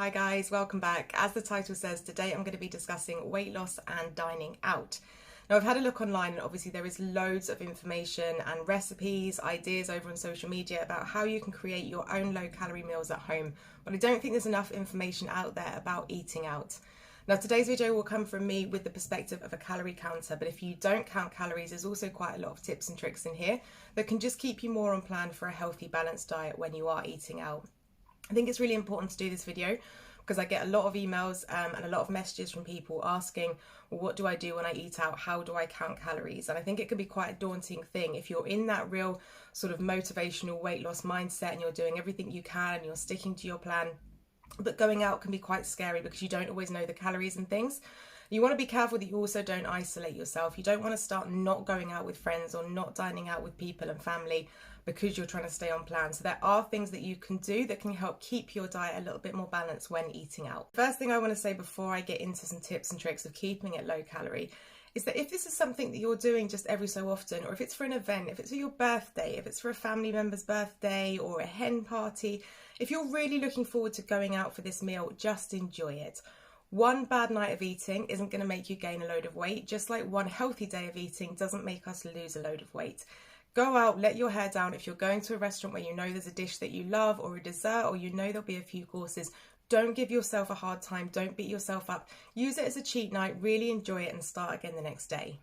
Hi guys, welcome back. As the title says, today I'm going to be discussing weight loss and dining out. Now I've had a look online and obviously there is loads of information and recipes, ideas over on social media about how you can create your own low calorie meals at home, but I don't think there's enough information out there about eating out. Now today's video will come from me with the perspective of a calorie counter, but if you don't count calories, there's also quite a lot of tips and tricks in here that can just keep you more on plan for a healthy, balanced diet when you are eating out. I think it's really important to do this video because I get a lot of emails and a lot of messages from people asking, well, what do I do when I eat out? How do I count calories? And I think it can be quite a daunting thing if you're in that real sort of motivational weight loss mindset and you're doing everything you can and you're sticking to your plan. But going out can be quite scary because you don't always know the calories and things. You want to be careful that you also don't isolate yourself. You don't want to start not going out with friends or not dining out with people and family because you're trying to stay on plan. So there are things that you can do that can help keep your diet a little bit more balanced when eating out. First thing I want to say before I get into some tips and tricks of keeping it low calorie is that if this is something that you're doing just every so often, or if it's for an event, if it's for your birthday, if it's for a family member's birthday or a hen party, if you're really looking forward to going out for this meal, just enjoy it. One bad night of eating isn't going to make you gain a load of weight, just like one healthy day of eating doesn't make us lose a load of weight. Go out, let your hair down. If you're going to a restaurant where you know there's a dish that you love or a dessert or you know there'll be a few courses, don't give yourself a hard time. Don't beat yourself up. Use it as a cheat night, really enjoy it and start again the next day.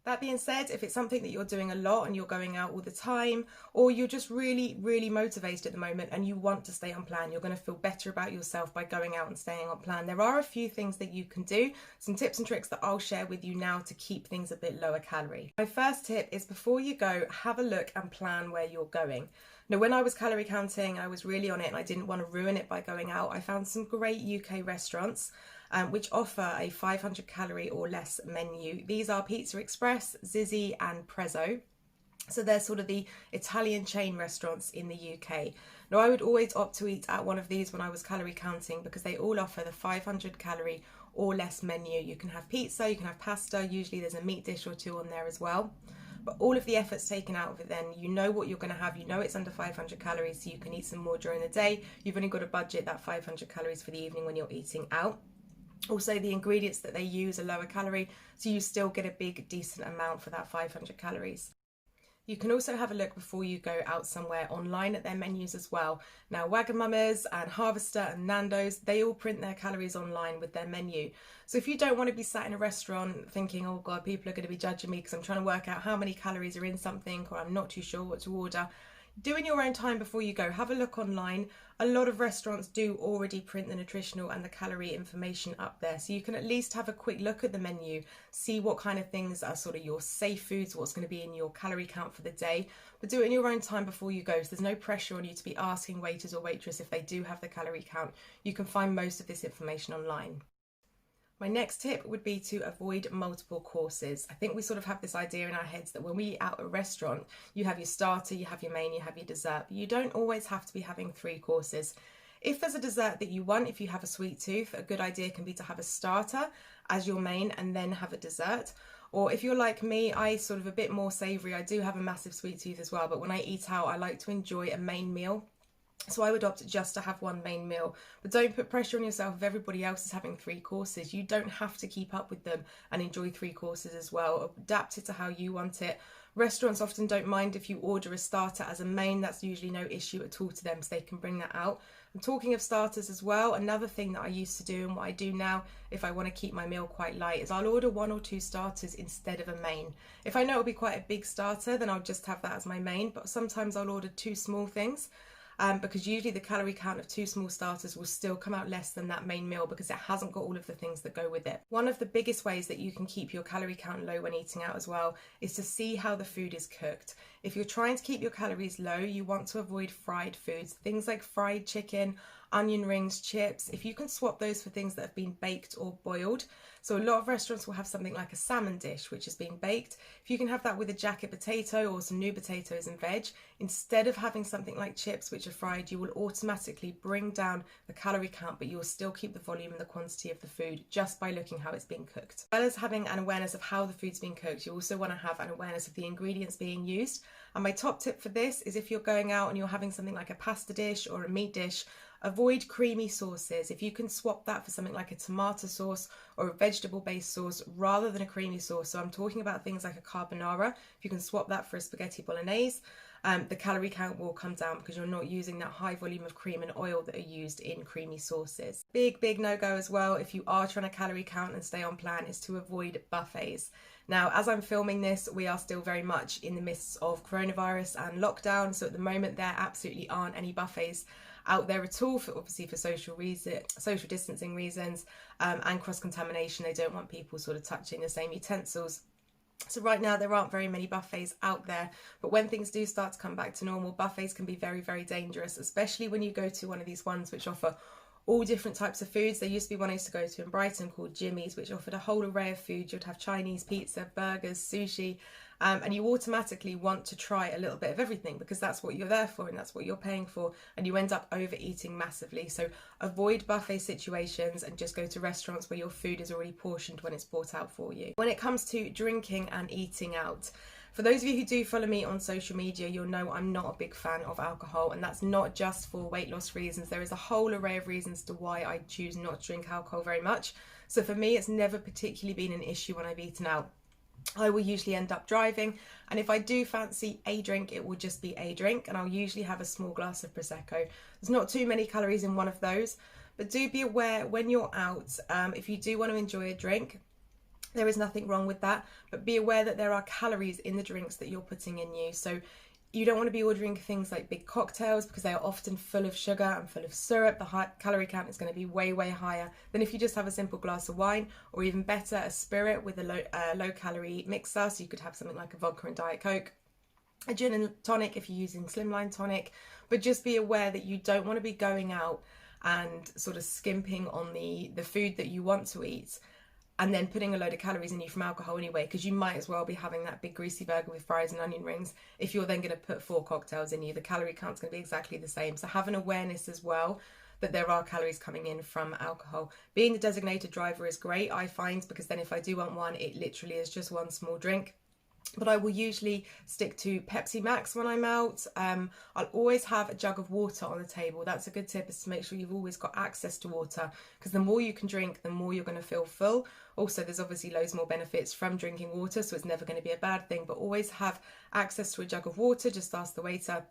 That being said, if it's something that you're doing a lot and you're going out all the time, or you're just really motivated at the moment and you want to stay on plan, you're going to feel better about yourself by going out and staying on plan. There are a few things that you can do, some tips and tricks that I'll share with you now to keep things a bit lower calorie. My first tip is before you go, have a look and plan where you're going. Now, when I was calorie counting, I was really on it and I didn't want to ruin it by going out. I found some great UK restaurants which offer a 500 calorie or less menu. These are Pizza Express, Zizi and Prezzo. So they're sort of the Italian chain restaurants in the UK. Now I would always opt to eat at one of these when I was calorie counting because they all offer the 500 calorie or less menu. You can have pizza, you can have pasta, usually there's a meat dish or two on there as well. But all of the effort's taken out of it then. You know what you're going to have, you know it's under 500 calories so you can eat some more during the day. You've only got to budget that 500 calories for the evening when you're eating out. Also, the ingredients that they use are lower calorie, so you still get a big, decent amount for that 500 calories. You can also have a look before you go out somewhere online at their menus as well. Now, Wagamamas and Harvester and Nandos, they all print their calories online with their menu. So if you don't want to be sat in a restaurant thinking, oh God, people are going to be judging me because I'm trying to work out how many calories are in something or I'm not too sure what to order, do in your own time before you go. Have a look online. A lot of restaurants do already print the nutritional and the calorie information up there. So you can at least have a quick look at the menu, see what kind of things are sort of your safe foods, what's going to be in your calorie count for the day. But do it in your own time before you go. So there's no pressure on you to be asking waiters or waitress if they do have the calorie count. You can find most of this information online. My next tip would be to avoid multiple courses. I think we sort of have this idea in our heads that when we eat out at a restaurant, you have your starter, you have your main, you have your dessert. But you don't always have to be having 3 courses. If there's a dessert that you want, if you have a sweet tooth, a good idea can be to have a starter as your main and then have a dessert. Or if you're like me, I sort of a bit more savoury. I do have a massive sweet tooth as well, but when I eat out, I like to enjoy a main meal. So I would opt just to have one main meal, but don't put pressure on yourself if everybody else is having 3 courses. You don't have to keep up with them and enjoy 3 courses as well. Adapt it to how you want it. Restaurants often don't mind if you order a starter as a main. That's usually no issue at all to them, so they can bring that out. And talking of starters as well, another thing that I used to do and what I do now if I want to keep my meal quite light is I'll order 1 or 2 starters instead of a main. If I know it'll be quite a big starter, then I'll just have that as my main, but sometimes I'll order 2 small things. Because usually the calorie count of 2 small starters will still come out less than that main meal because it hasn't got all of the things that go with it. One of the biggest ways that you can keep your calorie count low when eating out as well is to see how the food is cooked. If you're trying to keep your calories low, you want to avoid fried foods, things like fried chicken, onion rings, chips. If you can swap those for things that have been baked or boiled. So a lot of restaurants will have something like a salmon dish, which is being baked. If you can have that with a jacket potato or some new potatoes and veg, instead of having something like chips, which are fried, you will automatically bring down the calorie count, but you will still keep the volume and the quantity of the food just by looking how it's being cooked. As well as having an awareness of how the food's being cooked, you also want to have an awareness of the ingredients being used And my top tip for this is if you're going out and you're having something like a pasta dish or a meat dish, avoid creamy sauces. If you can swap that for something like a tomato sauce or a vegetable-based sauce rather than a creamy sauce, so I'm talking about things like a carbonara, if you can swap that for a spaghetti bolognese, the calorie count will come down because you're not using that high volume of cream and oil that are used in creamy sauces. Big no-go as well, if you are trying to calorie count and stay on plan, is to avoid buffets. Now, as I'm filming this, we are still very much in the midst of coronavirus and lockdown, so at the moment there absolutely aren't any buffets out there at all, for obviously for social distancing reasons, and cross-contamination. They don't want people sort of touching the same utensils. So right now there aren't very many buffets out there, but when things do start to come back to normal, buffets can be very dangerous, especially when you go to one of these ones which offer all different types of foods. There used to be one I used to go to in Brighton called Jimmy's, which offered a whole array of food. You'd have Chinese, pizza, burgers, sushi, and you automatically want to try a little bit of everything because that's what you're there for and that's what you're paying for, and you end up overeating massively. So avoid buffet situations and just go to restaurants where your food is already portioned when it's brought out for you. When it comes to drinking and eating out, for those of you who do follow me on social media, you'll know I'm not a big fan of alcohol, and that's not just for weight loss reasons. There is a whole array of reasons to why I choose not to drink alcohol very much. So for me, it's never particularly been an issue when I've eaten out. I will usually end up driving, and if I do fancy a drink, it will just be a drink, and I'll usually have a small glass of Prosecco. There's not too many calories in one of those, but do be aware when you're out, if you do want to enjoy a drink, there is nothing wrong with that, but be aware that there are calories in the drinks that you're putting in you. So you don't want to be ordering things like big cocktails because they are often full of sugar and full of syrup. The calorie count is going to be way higher than if you just have a simple glass of wine, or even better, a spirit with a low calorie mixer. So you could have something like a vodka and Diet Coke, a gin and tonic if you're using slimline tonic. But just be aware that you don't want to be going out and sort of skimping on the food that you want to eat and then putting a load of calories in you from alcohol anyway, because you might as well be having that big greasy burger with fries and onion rings. If you're then going to put 4 cocktails in you, the calorie count's going to be exactly the same. So have an awareness as well that there are calories coming in from alcohol. Being the designated driver is great, I find, because then if I do want one, it literally is just one small drink. But I will usually stick to Pepsi Max when I'm out. I'll always have a jug of water on the table. That's a good tip, is to make sure you've always got access to water, because the more you can drink, the more you're going to feel full. Also, there's obviously loads more benefits from drinking water, so it's never going to be a bad thing, but always have access to a jug of water. Just ask the waiter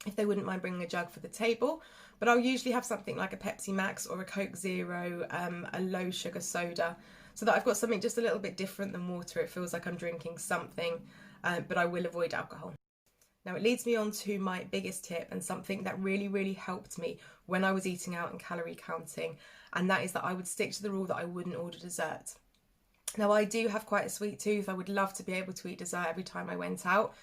if they wouldn't mind bringing a jug for the table. But I'll usually have something like a Pepsi Max or a Coke Zero, a low sugar soda, so that I've got something just a little bit different than water. It feels like I'm drinking something, but I will avoid alcohol. Now it leads me on to my biggest tip, and something that really helped me when I was eating out and calorie counting, and that is that I would stick to the rule that I wouldn't order dessert. Now I do have quite a sweet tooth. I would love to be able to eat dessert every time I went out,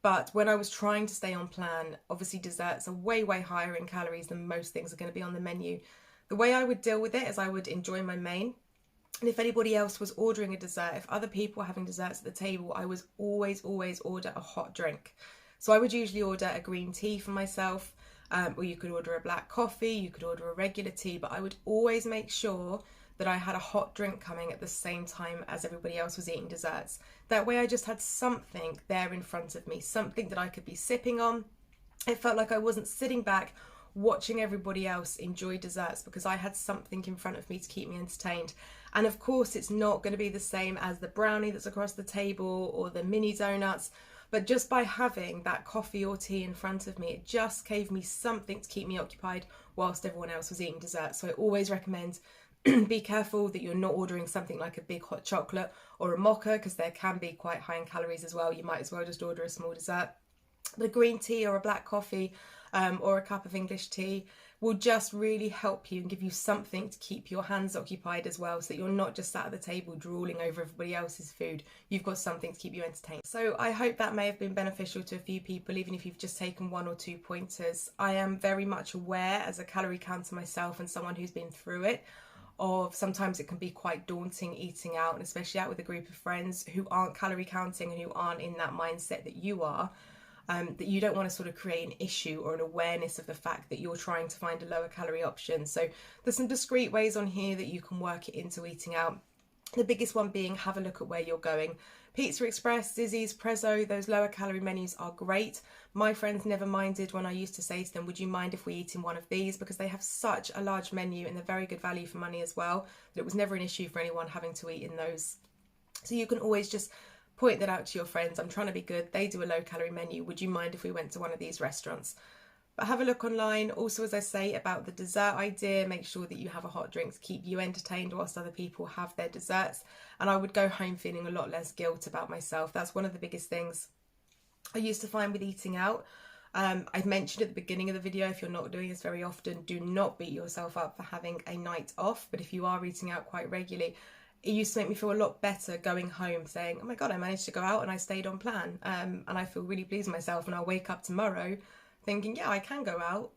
but when I was trying to stay on plan, obviously desserts are way higher in calories than most things are going to be on the menu. The way I would deal with it is I would enjoy my main, and if anybody else was ordering a dessert, if other people were having desserts at the table, I was always order a hot drink. So I would usually order a green tea for myself, or you could order a black coffee, you could order a regular tea, but I would always make sure that I had a hot drink coming at the same time as everybody else was eating desserts. That way I just had something there in front of me, something that I could be sipping on. It felt like I wasn't sitting back watching everybody else enjoy desserts, because I had something in front of me to keep me entertained. And of course it's not going to be the same as the brownie that's across the table or the mini donuts, but just by having that coffee or tea in front of me, it just gave me something to keep me occupied whilst everyone else was eating dessert. So I always recommend be careful that you're not ordering something like a big hot chocolate or a mocha, because they can be quite high in calories as well. You might as well just order a small dessert. But a green tea or a black coffee or a cup of English tea will just really help you and give you something to keep your hands occupied as well, so that you're not just sat at the table drooling over everybody else's food. You've got something to keep you entertained. So I hope that may have been beneficial to a few people, even if you've just taken 1 or 2 pointers. I am very much aware, as a calorie counter myself and someone who's been through it, of sometimes it can be quite daunting eating out, and especially out with a group of friends who aren't calorie counting and who aren't in that mindset that you are. That you don't want to sort of create an issue or an awareness of the fact that you're trying to find a lower calorie option. So there's some discreet ways on here that you can work it into eating out. The biggest one being have a look at where you're going. Pizza Express, Zizi's, Prezzo, those lower calorie menus are great. My friends never minded when I used to say to them, would you mind if we eat in one of these? Because they have such a large menu and they're very good value for money as well, that it was never an issue for anyone having to eat in those. So you can always just point that out to your friends. I'm trying to be good. They do a low calorie menu. Would you mind if we went to one of these restaurants? But have a look online. Also, as I say about the dessert idea, make sure that you have a hot drink to keep you entertained whilst other people have their desserts. And I would go home feeling a lot less guilt about myself. That's one of the biggest things I used to find with eating out. I've mentioned at the beginning of the video, if you're not doing this very often, do not beat yourself up for having a night off. But if you are eating out quite regularly, it used to make me feel a lot better going home saying, oh my God, I managed to go out and I stayed on plan. And I feel really pleased with myself, and I'll wake up tomorrow thinking, yeah, I can go out,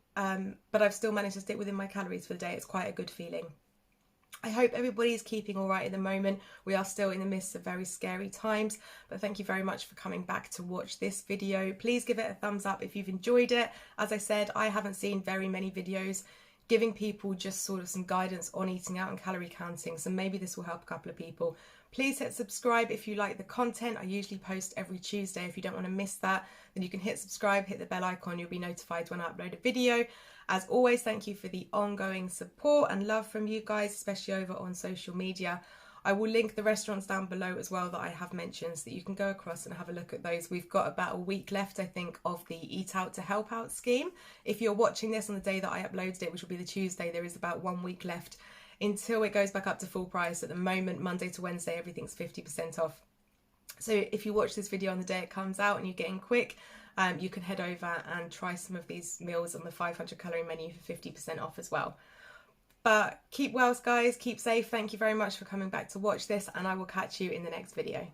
but I've still managed to stick within my calories for the day. It's quite a good feeling. I hope everybody's keeping all right at the moment. We are still in the midst of very scary times, but thank you very much for coming back to watch this video. Please give it a thumbs up if you've enjoyed it. As I said, I haven't seen very many videos giving people just sort of some guidance on eating out and calorie counting, so maybe this will help a couple of people. Please hit subscribe if you like the content. I usually post every Tuesday. If you don't want to miss that, then you can hit subscribe, hit the bell icon. You'll be notified when I upload a video. As always, thank you for the ongoing support and love from you guys, especially over on social media. I will link the restaurants down below as well that I have mentioned, so that you can go across and have a look at those. We've got about a week left, I think, of the Eat Out to Help Out scheme. If you're watching this on the day that I uploaded it, which will be the Tuesday, there is about 1 week left until it goes back up to full price. At the moment, Monday to Wednesday, everything's 50% off. So if you watch this video on the day it comes out and you're getting quick, you can head over and try some of these meals on the 500 calorie menu for 50% off as well. But keep well, guys, keep safe. Thank you very much for coming back to watch this, and I will catch you in the next video.